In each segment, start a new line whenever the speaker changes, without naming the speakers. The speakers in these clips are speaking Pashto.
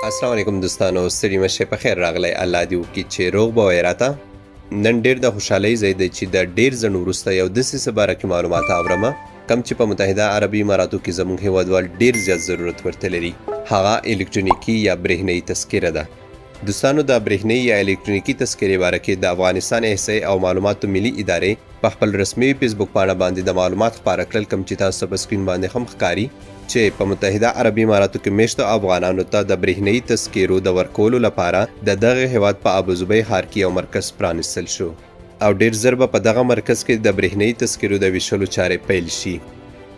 السلام علیکم دوستانو، ستړي مشه په خیر راغلی. الله دې وکړي چې روغ به وئ راته. نن ډېر د خوشحالۍ ځای دی چې د ډېر ځنډ وروسته یو داسې څه باره کې معلومات اورمه کم چې په متحده عربي اماراتو کې زموږ هیوادوال ډېر زیات ضرورت ورته لري. هغه الکترونیکي یا برېښنایي تذکره ده. دوستانو، د برېښنایي یا الکترونیکي تذکرې باره کې د افغانستان احصایې او معلوماتو ملي ادارې په خپل رسمي فیسبوک پاڼه باندې د معلومات خپاره کړل، کوم چې تاسو په سکرین باندې هم ښکاري چې په متحده عربي اماراتو کې میشتو افغانانو ته د برېښنایي تذکرو د ورکولو لپاره د دغه هیواد په ابوظبي ښار کې یو مرکز پرانیستل شو او ډېر ژر به په دغه مرکز کې د برېښنایي تذکرو د ویشلو چارې پیل شي.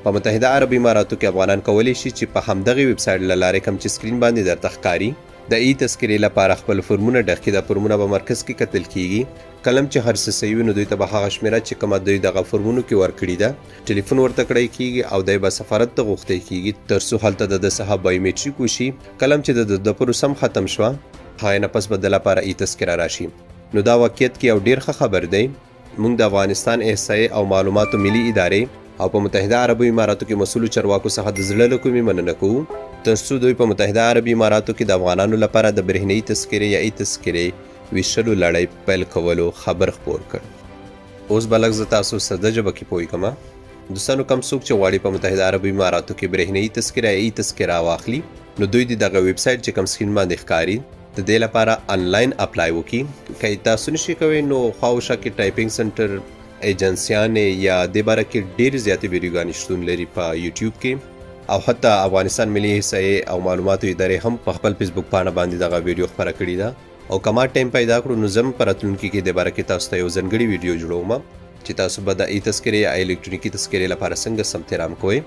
په متحده عربي اماراتو کې افغانان کولی شي چې په همدغه ویب سایټ له لارې کوم چې سکرین باندې درته ښکاري د ای تذکرې لپاره خپل فورمونه ډکي. د فورمونه په مرکز کې کتل کیږي. کلم چې هر څه صحیح وي نو دوی ته به هغه شمیره چې کومه دوی دغه فورمونو کې ورکړې ده ټلیفون ورته کړی کیږي او دی به سفارت ته غوښتی کیږي تر څو هلته د ده څخه بایومیټریک وشي. کلم چې د پروسه هم ختم شوه هغې نه پس به د لپاره ای تذکره راشي. نو دا واقعیت کې یو ډېر ښه خبر دی. موږ د افغانستان احصایې او معلوماتو ملي ادارې او په متحده عربي اماراتو کې مسؤلو چارواکو څخه د زړه له کومې مننه کوو تر څو دوی په متحده عربي اماراتو کې د افغانانو لپاره د برېښنایي تذکرې یا ای تذکرې ویشلو لړۍ پیل کولو خبر خپور کړ. اوس به لږ زه تاسو ساده ژبه کې پوه کړم. دوستانو، کوم څوک چې غواړي په متحده عربي اماراتو کې برېښنایي تذکره یا ای تذکره واخلي نو دوی د دغه ویب سایټ چې کوم سکرین باندې ښکاري د دې لپاره آنلاین اپلای وکړي. که تاسو نشئ کوئ نو خواوشا کې ټایپینګ سنټر ایجنسیانې یا دې باره کې ډېرې زیاتې ویډیوګانې شتون لري په یوټیوب کې او حتی افغانستان ملي احصایې او معلوماتو ادارې هم په خپل فیسبوک پاڼه باندې دغه ویډیو خپره کړې ده او که ما ټایم پیدا کړو نو زه هم په راتلونکي کې دې باره کې تاسو ته یو ځانګړې ویډیو جوړوم چې تاسو به د ای تذکرې یا الکترونیکي تذکرې لپاره څنګه ثبت نام کوئ.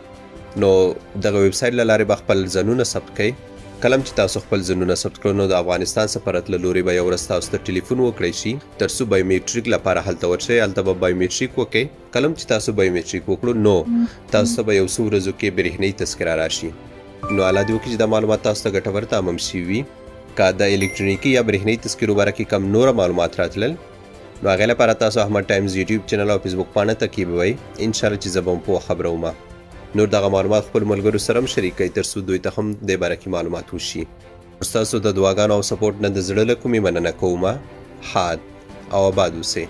نو دغه ویب سایټ له لارې به خپل ځانونه ثبت کړئ. کلم چې تاسو خپل ځانونه ثبت کړو نو د افغانستان سفارت له لورې به یو ورځ تاسو ته ټلیفون وکړی شي تر څو بایومیټریک لپاره هلته ورشئ. هلته به بایومیټریک وکړئ. کلم چې تاسو بایومیټریک وکړو نو تاسو ته به یو څو ورځو کې برېښنایي تذکره راشي. نو الله دې وکړي چې دا معلومات تاسو ته ګټور تمام شوي وي. که د الکترونیکي یا برېښنایي تذکرو باره کې کم نوره معلومات راتلل نو هغې لپاره تاسو احمد ټایمز یوټیوب چینل او فیسبوک پاڼه تعقیب وئ. انشاءالله چې زه به هم پوه خبروم. نور دغه معلومات خپل ملګرو سره هم شریک کړئ تر څو دوی ته هم دې باره کې معلومات وشي. ستاسو د دعاګانو او سپورټ نه د زړه له کومې مننه کوم. ښاد او آباد اوسئ.